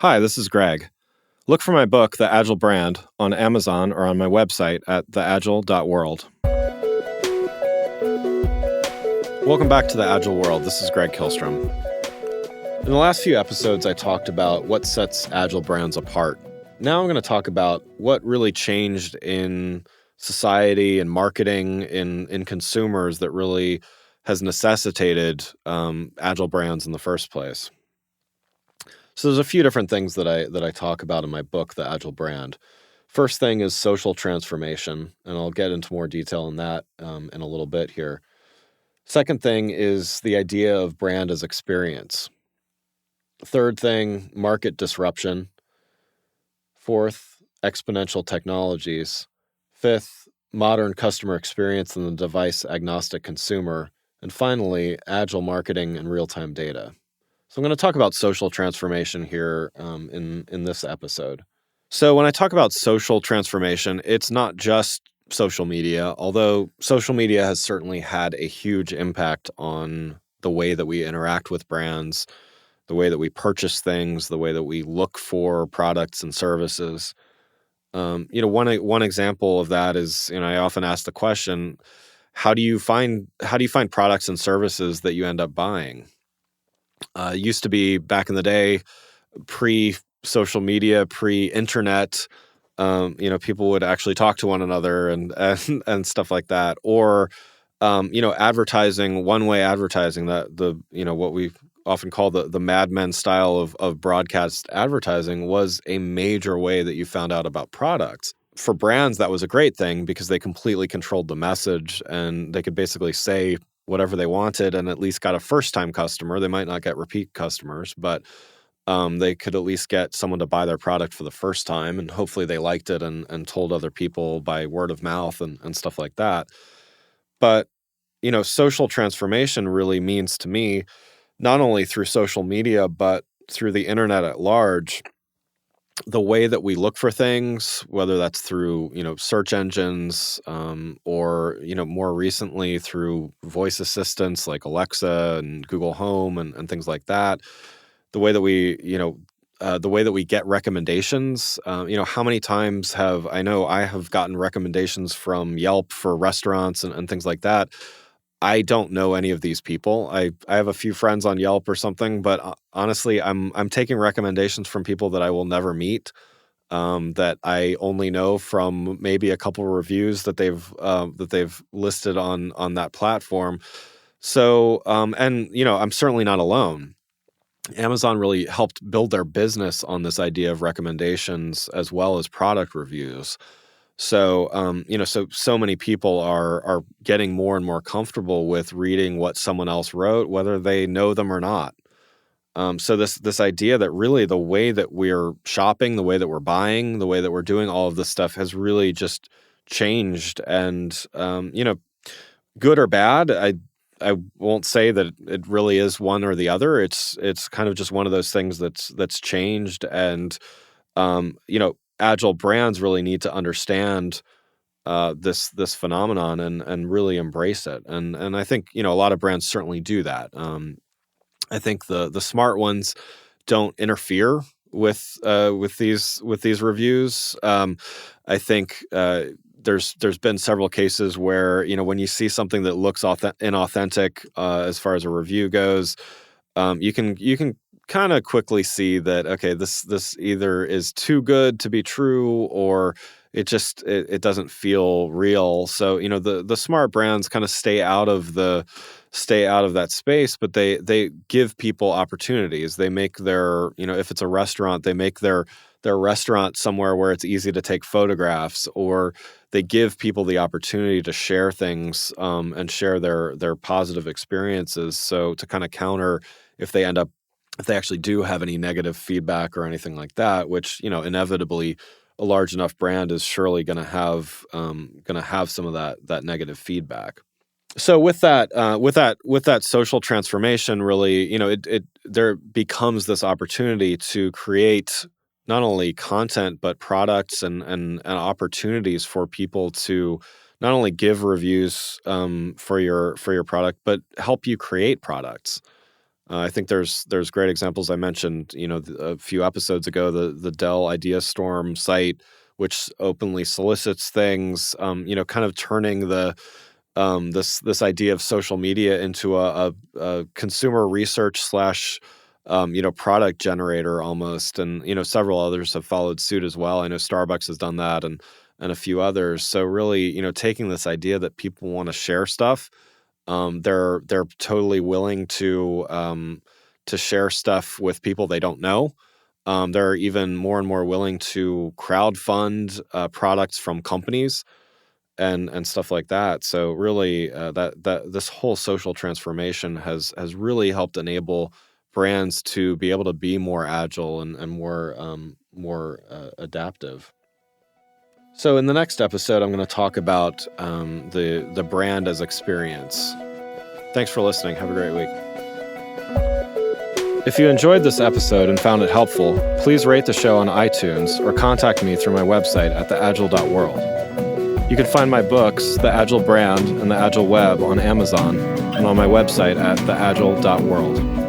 Hi, this is Greg. Look for my book, The Agile Brand, on Amazon or on my website at theagile.world. Welcome back to The Agile World. This is Greg Kihlstrom. In the last few episodes, I talked about what sets Agile brands apart. Now I'm going to talk about what really changed in society and marketing, in consumers, that really has necessitated Agile brands in the first place. So there's a few different things that I talk about in my book, The Agile Brand. First thing is social transformation, and I'll get into more detail on that in a little bit here. Second thing is the idea of brand as experience. Third thing, market disruption. Fourth, exponential technologies. Fifth, modern customer experience and the device agnostic consumer. And finally, agile marketing and real-time data. So I'm going to talk about social transformation here in this episode. So when I talk about social transformation, it's not just social media, although social media has certainly had a huge impact on the way that we interact with brands, the way that we purchase things, the way that we look for products and services. One example of that is, I often ask the question, how do you find products and services that you end up buying? It used to be back in the day, pre-social media, pre-internet, people would actually talk to one another and stuff like that. Or, advertising, one-way advertising, what we often call the Mad Men style of broadcast advertising, was a major way that you found out about products. For brands, that was a great thing because they completely controlled the message and they could basically say whatever they wanted and at least got a first-time customer. They might not get repeat customers, but they could at least get someone to buy their product for the first time, and hopefully they liked it and told other people by word of mouth and stuff like that. But, social transformation really means to me, not only through social media, but through the internet at large, the way that we look for things, whether that's through, search engines, or, more recently through voice assistants like Alexa and Google Home and things like that. The way that we get recommendations. How many times I have gotten recommendations from Yelp for restaurants and things like that. I don't know any of these people. I have a few friends on Yelp or something, but honestly, I'm taking recommendations from people that I will never meet, that I only know from maybe a couple of reviews that they've listed on that platform. So, I'm certainly not alone. Amazon really helped build their business on this idea of recommendations as well as product reviews. So, so many people are getting more and more comfortable with reading what someone else wrote, whether they know them or not. So this idea that really the way that we're shopping, the way that we're buying, the way that we're doing all of this stuff has really just changed. And good or bad, I won't say that it really is one or the other. It's kind of just one of those things that's changed. And agile brands really need to understand this phenomenon and really embrace it. And I think a lot of brands certainly do that. I think the smart ones don't interfere with these reviews. I think there's been several cases where when you see something that looks inauthentic as far as a review goes, you can kind of quickly see that, okay, this either is too good to be true, or it doesn't feel real. So the smart brands kind of stay out of that space, but they give people opportunities. They make their, if it's a restaurant, they make their restaurant somewhere where it's easy to take photographs, or they give people the opportunity to share things and share their positive experiences. So to kind of counter if they actually do have any negative feedback or anything like that, which inevitably a large enough brand is surely going to have some of that negative feedback. So with that social transformation, really, there becomes this opportunity to create not only content but products and opportunities for people to not only give reviews for your product, but help you create products. I think there's great examples. I mentioned, a few episodes ago, the Dell Idea Storm site, which openly solicits things. Kind of turning this idea of social media into a consumer research slash product generator almost, and several others have followed suit as well. I know Starbucks has done that, and a few others. So really, taking this idea that people want to share stuff, they're totally willing to share stuff with people they don't know. They're even more and more willing to crowdfund products from companies and stuff like that. So really, that this whole social transformation has really helped enable brands to be able to be more agile and more adaptive. So in the next episode, I'm going to talk about the brand as experience. Thanks for listening. Have a great week. If you enjoyed this episode and found it helpful, please rate the show on iTunes or contact me through my website at theagile.world. You can find my books, The Agile Brand and The Agile Web, on Amazon and on my website at theagile.world.